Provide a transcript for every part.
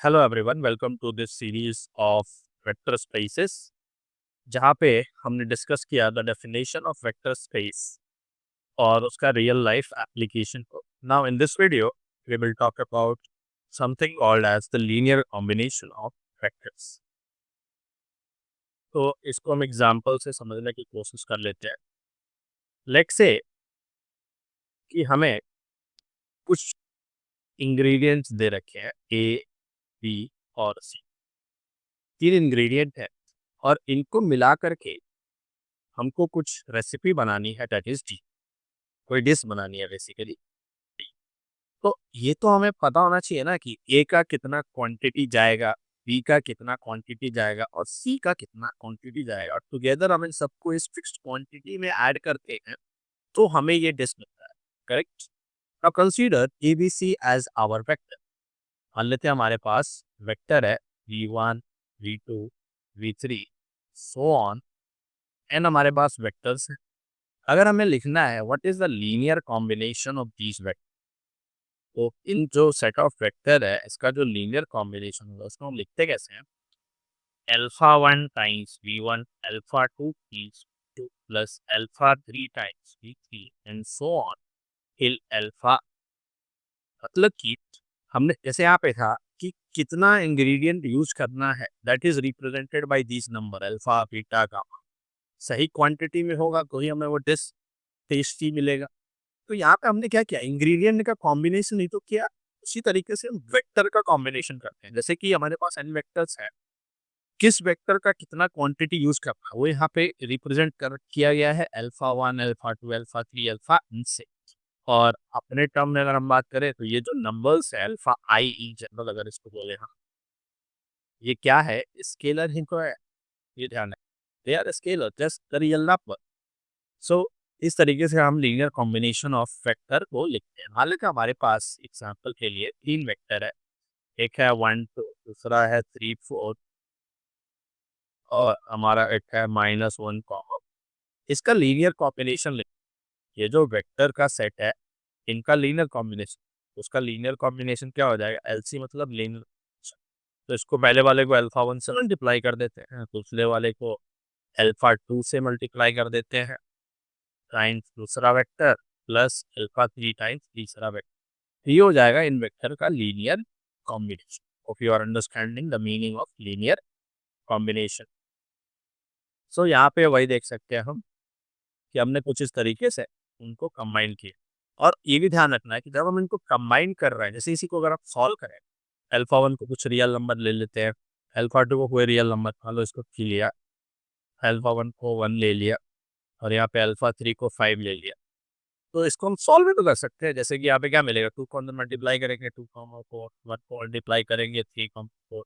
Hello everyone, welcome to this series of vector spaces जहाँ पे हमने डिस्कस किया the definition of vector space और उसका रियल लाइफ एप्लीकेशन को। Now in this video we will talk about something called as the linear combination of vectors. तो इसको हम एग्जांपल से समझने की कोशिश कर लेते हैं। लेट्स से कि हमें कुछ इंग्रेडिएंट्स दे रखे हैं ए, बी और सी। तीन इंग्रेडिएंट है और इनको मिला करके हमको कुछ रेसिपी बनानी है, दैट इज डी, कोई डिश बनानी है बेसिकली। तो ये तो हमें पता होना चाहिए ना कि ए का कितना क्वांटिटी जाएगा, बी का कितना क्वांटिटी जाएगा और सी का कितना क्वांटिटी जाएगा, और टुगेदर हम इन सबको इस फिक्स्ड क्वांटिटी में ऐड करते हैं तो हमें ये डिश मिलता है। Correct. Now consider A B C as our vector. मान लेते हैं हमारे पास वेक्टर है v1, v2, v3 so on, and हमारे पास वेक्टर्स हैं। अगर हमें लिखना है what is the linear combination of these vector, तो इन जो सेट ऑफ वेक्टर है इसका जो लीनियर कॉम्बिनेशन होगा उसको हम लिखते कैसे हैं? Alpha 1 times v1, alpha 2 times v2 plus alpha 3 times v3 and so on till alpha. मतलब कि हमने जैसे यहाँ पे था कि कितना इंग्रेडिएंट यूज करना है, that is represented by this number alpha, beta, gamma. सही क्वांटिटी में होगा तो ही हमें वो डिश टेस्टी मिलेगा। तो यहाँ पे हमने क्या किया, इंग्रेडिएंट का कॉम्बिनेशन ही तो किया। उसी तरीके से हम वेक्टर का कॉम्बिनेशन करते हैं। जैसे कि हमारे पास एन वेक्टर्स है, किस वेक्टर का कितना क्वांटिटी यूज करना है वो यहाँ पे रिप्रेजेंट कर किया गया है alpha 1, alpha 2, alpha 3, alpha n से। और अपने टर्म में अगर हम बात करें तो ये जो नंबर्स है अल्फा आई ई जनरल अगर इसको बोले हम, ये क्या है, स्केलर ही तो है। ये ध्यान है, they are scalar just the real number. So इस तरीके से हम लीनियर कॉम्बिनेशन ऑफ वेक्टर को लिखते हैं। मान लेते हैं हमारे पास एग्जांपल के लिए तीन वेक्टर है, एक है 1 2, दूसरा है 3 4 और हमारा एक है -1 कॉमा। इसका लीनियर कॉम्बिनेशन लिख, ये जो वेक्टर का सेट है इनका लीनियर कॉम्बिनेशन, उसका लीनियर कॉम्बिनेशन क्या हो जाएगा, एलसी मतलब लीनियर। तो इसको पहले वाले को अल्फा 1 से मल्टीप्लाई कर देते हैं, दूसरे वाले को अल्फा 2 से मल्टीप्लाई कर देते हैं टाइम्स दूसरा वेक्टर प्लस अल्फा 3 टाइम्स तीसरा वेक्टर। ये हो जाएगा इन वेक्टर का linear combination. Of you are understanding the meaning of linear combination. So यहाँ पे वही देख सकते हैं हम कि हमने कुछ इस तरीके से उनको कंबाइन किया। और ये भी ध्यान रखना है कि जब हम इनको कंबाइन कर रहे हैं, जैसे इसी को अगर आप सॉल्व करें, अल्फा 1 को कुछ रियल नंबर ले लेते हैं, अल्फा 2 को कोई रियल नंबर मान लो इसको 3 लिया, अल्फा 1 को 1 ले लिया और यहाँ पे अल्फा 3 को 5 ले लिया, तो इसको हम सॉल्व भी तो कर सकते हैं। जैसे कि यहाँ पे क्या मिलेगा, 2 को अंदर मल्टीप्लाई करेंगे 2 कॉमा 4, 1 को मल्टीप्लाई करेंगे 3 कॉमा 4,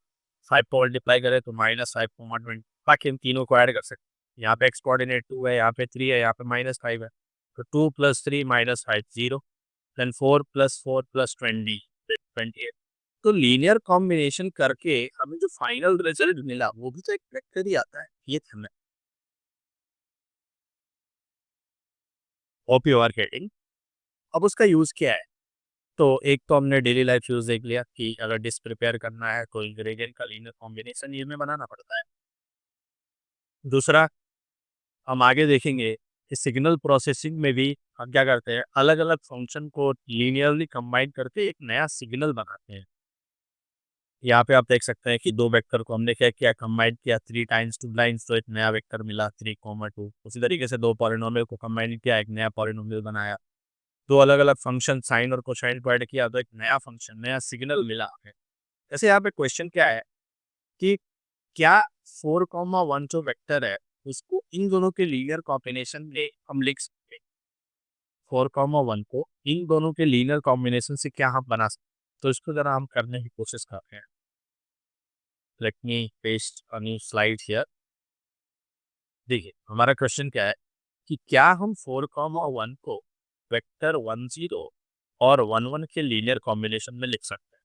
5 को मल्टीप्लाई करें तो -5 कॉमा 20। बाकी हम तीनों को ऐड कर सकते हैं। यहाँ पे एक्स कोऑर्डिनेट 2 है, यहाँ पे 3 है, यहाँ पे -5 है, तो 2 + 3 -5 0, देन 4 + 4 + 20 28। तो लीनियर कॉम्बिनेशन करके हमें जो फाइनल रिजल्ट मिला वो भी तो एक वेक्टर ही आता है। ये हमें होप यू आर गेटिंग। अब उसका यूज क्या है? तो एक तो हमने डेली लाइफ यूज देख लिया कि अगर डिश प्रिपेयर करना है तो इंग्रेडिएंट का लीनियर कॉम्बिनेशन ये में बनाना पड़ता है। दूसरा हम आगे देखेंगे कि सिग्नल प्रोसेसिंग में भी हम क्या करते हैं, अलग अलग फंक्शन को लीनियरली कंबाइन करके एक नया सिग्नल बनाते हैं। यहाँ पे आप देख सकते हैं कि दो वेक्टर को हमने क्या किया, कंबाइन किया 3 टाइम्स 2 लाइन्स, तो एक नया वेक्टर मिला 3,2। उसी तरीके से दो पॉलिनोमियल को कंबाइन किया, एक नया पॉलिनोमियल बनाया। दो अलग अलग फंक्शन साइन और कोसाइन को ऐड किया तो एक नया फंक्शन, नया सिग्नल मिला है। जैसे यहाँ पे क्वेश्चन क्या है कि क्या 4,1 जो वेक्टर है उसको इन दोनों के लीनियर कॉम्बिनेशन में हम लिख सकते हैं। 4,1 को इन दोनों के लीनियर कॉम्बिनेशन से क्या हम बना सकते हैं? तो इसको जरा हम करने की कोशिश करते हैं। Let me paste a new slide here. देखिए हमारा क्वेश्चन क्या है कि क्या हम 4,1 को वेक्टर 10 और 11 के लीनियर कॉम्बिनेशन में लिख सकते हैं।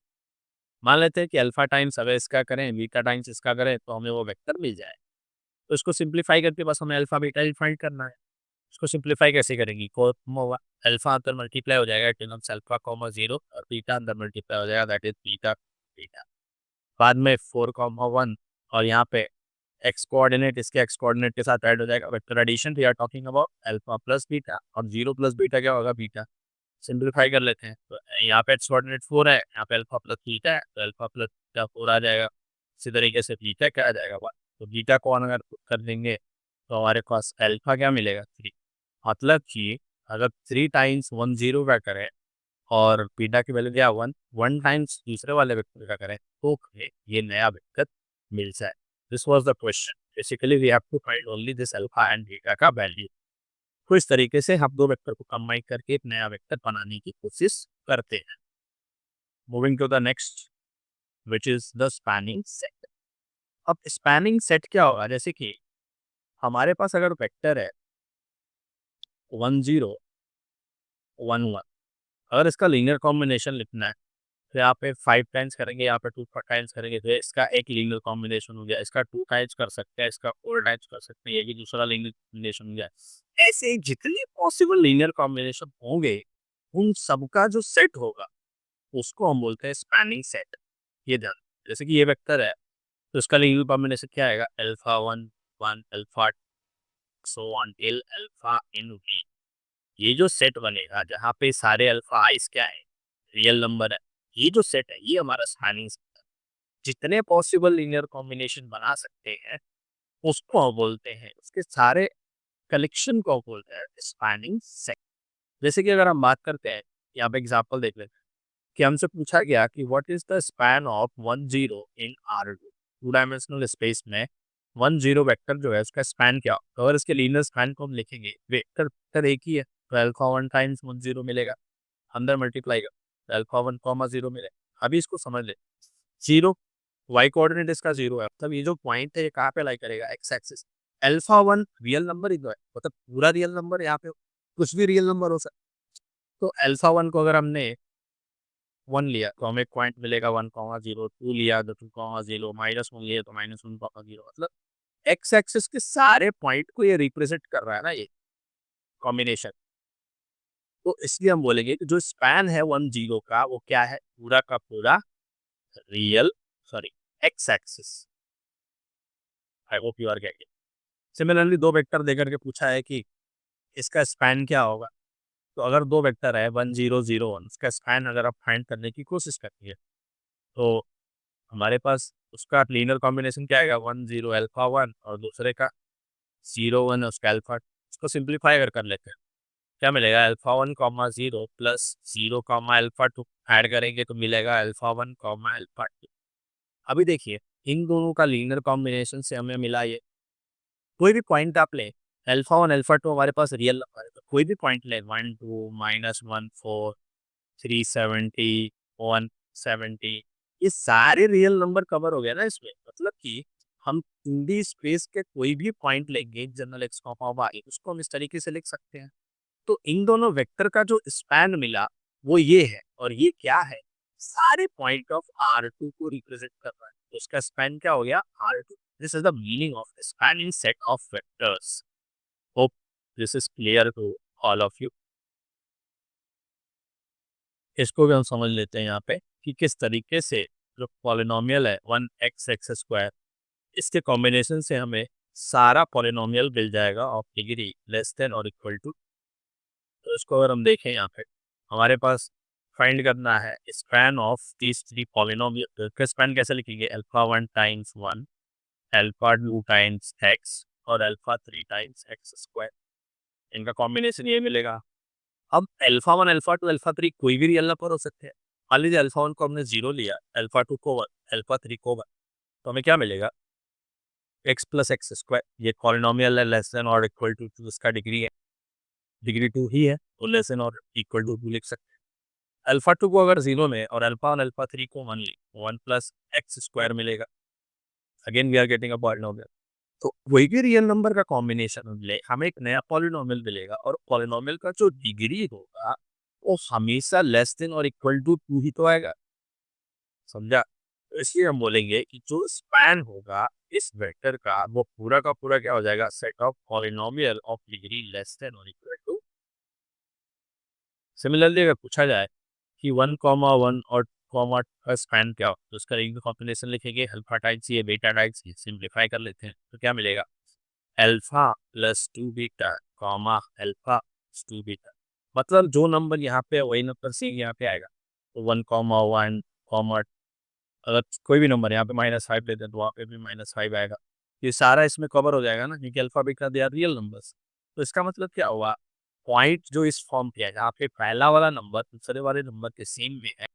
मान लेते हैं कि अल्फा टाइम्स अगर इसका करें, बीटा टाइम्स इसका करें तो हमें वो वेक्टर मिल जाए। तो इसको सिंप्लीफाई करके बस हमें अल्फा बीटा डिफाइन करना है। इसको सिंप्लीफाई कैसे करेंगी, अल्फा अंदर मल्टीप्लाई हो जाएगा टेन अल्फा कॉमा 0 और बीटा अंदर मल्टीप्लाई हो जाएगा दैट इज बीटा बीटा। बाद में 4,1 और यहाँ पे एक्स कोऑर्डिनेट इसके एक्स कोऑर्डिनेट के साथ ऐड हो जाएगा। Vector addition, we are talking about alpha plus beta, और 0 प्लस बीटा क्या होगा, बीटा। सिंप्लीफाई कर लेते हैं, तो यहाँ पे एक्स कोऑर्डिनेट 4 है, यहाँ पे अल्फा प्लस बीटा है, तो अल्फा प्लस बीटा 4 आ जाएगा। इसी तरीके से बीटा क्या आ जाएगा 1, तो बीटा को अगर कर देंगे तो हमारे पास अल्फा क्या मिलेगा 3। मतलब कि अगर 3 टाइम्स 1 0 का करें और बीटा की वैल्यू क्या 1, 1 टाइम्स दूसरे वाले वेक्टर का करें तो ये नया वेक्टर मिल जाए। This was the question. Basically we have to find only this alpha and beta का वैल्यू। तो इस तरीके से हम दो वेक्टर को कंबाइन करके एक नया वेक्टर बनाने की कोशिश करते हैं। Moving to the next which is the spanning set. अब स्पैनिंग सेट क्या होगा, जैसे कि हमारे पास अगर वेक्टर है 1 0 1 1, अगर इसका लीनियर कॉम्बिनेशन लिखना है तो यहाँ पे 5 टाइम्स करेंगे, यहाँ पे 2 टाइम्स करेंगे, तो इसका एक लीनियर कॉम्बिनेशन हो गया। इसका 2 टाइम्स कर सकते हैं, इसका 4 टाइम्स कर सकते हैं, ये भी दूसरा लीनियर कॉम्बिनेशन हो गया। ऐसे जितने पॉसिबल लीनियर कॉम्बिनेशन होंगे उन सबका जो सेट होगा उसको हम बोलते हैं स्पैनिंग सेट। ये ध्यान, जैसे कि ये वेक्टर है तो इसका लीनियर कॉम्बिनेशन क्या आएगा, alpha 1 1 alpha so on till alpha n v. ये जो सेट बनेगा जहाँ पे सारे अल्फा आइस क्या है, रियल नंबर है, ये जो सेट है ये हमारा स्पैनिंग सेट है। जितने पॉसिबल लीनियर कॉम्बिनेशन बना सकते हैं उसको हम बोलते हैं, उसके सारे कलेक्शन को बोलते हैं स्पैनिंग सेट। जैसे कि अगर हम बात करते हैं, यहाँ पे एग्जांपल देख लेते हैं कि हमसे पूछा गया कि what is the span of 1 0 in R2, 2 dimensional space में 1 0 वेक्टर जो है उसका स्पैन क्या होगा। तो अगर इसके लीनियर स्पैन को हम लिखेंगे, वेक्टर वेक्टर एक ही है तो अल्फा 1 टाइम्स 1 0 मिलेगा, अंदर मल्टीप्लाई कर तो अल्फा 1 कॉमा 0 मिलेगा। अभी इसको समझ ले, 0 वाई कोऑर्डिनेट इसका 0 है, मतलब ये जो पॉइंट है ये कहाँ पे लाई करेगा, X axis. Alpha 1 real number ही तो है, मतलब पूरा रियल नंबर, यहाँ पे कुछ भी रियल नंबर हो सकता। तो अल्फा 1 को अगर हमने 1 लिया तो हमें पॉइंट मिलेगा 1,0, 2 लिया तो 2,0, -1 लिया तो -1,0, मतलब एक्स एक्सिस के सारे पॉइंट को ये रिप्रेजेंट कर रहा है ना ये कॉम्बिनेशन। तो इसलिए हम बोलेंगे कि जो स्पैन है 1 0 का वो क्या है, पूरा का पूरा real, sorry, x axis. I hope you are getting. Similarly दो वेक्टर देकर के पूछा है कि इसका स्पैन क्या होगा। तो अगर दो वेक्टर है 1 0 0 1, उसका स्पैन अगर आप फाइंड करने की कोशिश करती है तो हमारे पास उसका लीनियर कॉम्बिनेशन क्या आएगा, 1 0 अल्फा 1 और दूसरे का 0 1 उसका अल्फा। इसको सिंप्लीफाई अगर कर लेते हैं क्या मिलेगा, alpha 1 comma 0 plus 0 comma alpha 2 add करेंगे तो मिलेगा अल्फा 1 कॉमा अल्फा 2। अभी देखिए इन दोनों का लीनियर कॉम्बिनेशन से हमें मिला ये, कोई भी पॉइंट आप ले, अल्फा 1 अल्फा 2 हमारे पास रियल नंबर है, तो कोई भी पॉइंट ले 1 2 -1 4 370 170, ये सारे रियल नंबर कवर हो गया ना इसमें। मतलब कि हम 2D स्पेस के कोई भी पॉइंट लेंगे जनरल एक्स कॉमा वाई, उसको हम इस तरीके से लिख सकते हैं। तो इन दोनों वेक्टर का जो स्पैन मिला वो ये है, और ये क्या है, सारे पॉइंट ऑफ R2 को रिप्रेजेंट कर रहा है, तो उसका स्पैन क्या हो गया R2। This is the meaning of spanning set of vectors. Hope this is clear to all of you. इसको भी हम समझ लेते हैं यहाँ पे कि किस तरीके से जो पॉलिनोमियल है 1x एक्स स्क्वायर, इसके कॉम्बिनेशन से हमें सारा पॉलिनोमियल मिल जाएगा ऑफ डिग्री लेस देन और इक्वल टू। तो इसको अगर हम देखें यहाँ पे हमारे पास फाइंड करना है स्पैन ऑफ दीज 3 पॉलिनोमियल का स्पैन कैसे लिखेंगे, alpha 1 times 1 alpha 2 times x और अल्फा 3 टाइम्स एक्स स्क्वायर, इनका कॉम्बिनेशन ये मिलेगा। अब अल्फा 1 अल्फा 2 अल्फा 3 कोई भी रियल नंबर हो सकते हैं। मान लीजिए अल्फा 1 को हमने 0 लिया, अल्फा 2 को 1, अल्फा 3 को 1, तो हमें क्या मिलेगा, x प्लस एक्स स्क्वायर। ये पॉलिनोमियल है लेस देन और इक्वल टू 2, इसका डिग्री है, डिग्री 2 ही है, तो लेस देन और इक्वल टू 2 लिख सकते हैं। अल्फा 2 को अगर 0 में और अल्फा 1 अल्फा 3 को 1 ली, 1 प्लस एक्स स्क्वायर मिलेगा। Again we are getting a polynomial. तो कोई भी रियल नंबर का कॉम्बिनेशन मिले हमें एक नया पॉलिनोमियल मिलेगा, और पॉलिनोमियल का जो डिग्री होगा वो हमेशा लेस देन और इक्वल टू 2 ही तो आएगा। समझा। तो इसलिए हम बोलेंगे कि जो स्पैन होगा इस वेक्टर का वो पूरा का पूरा क्या हो जाएगा, set of polynomial of degree less than और इक्वल टू। सिमिलरली अगर पूछा जाए कि 1,1 और कॉमा का स्पैन क्या हो, तो उसका रिंग कॉम्बिनेशन लिखेंगे अल्फा टाइम्स ये बीटा टाइम्स ये, सिंप्लीफाई कर लेते हैं तो क्या मिलेगा, alpha plus 2 beta comma alpha plus 2 beta, मतलब जो नंबर यहाँ पे है वही नंबर सेम यहाँ पे आएगा। तो 1, 1 कॉमा, अगर कोई भी नंबर यहाँ पे -5 लेते हैं तो वहाँ पे भी -5 आएगा। ये सारा इसमें कवर हो जाएगा ना, क्योंकि alpha beta they are real numbers. तो इसका मतलब क्या हुआ, पॉइंट जो इस फॉर्म पे है, जहाँ पे पहला वाला नंबर दूसरे वाले नंबर के सेम में है,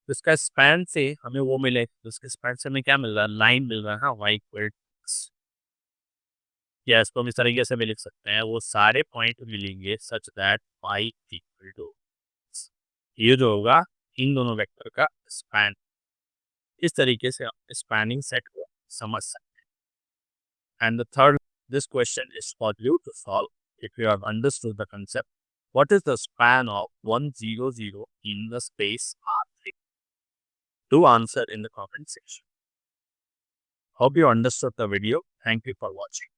तो इसका स्पैन से हमें वो मिले, तो इसके स्पैन से हमें क्या मिल रहा है, लाइन मिल रहा है, हाँ y इक्वल या इसको हम इस तरीके से भी लिख सकते हैं, वो सारे पॉइंट मिलेंगे such that y equal to, ये जो होगा इन दोनों वेक्टर का स्पैन। इस तरीके से आप स्पैनिंग सेट को समझ सकते हैं। And the third, this question is for you to solve if you have understood the concept. What is the span of 100 in the space R3? Do answer in the comment section. Hope you understood the video. Thank you for watching.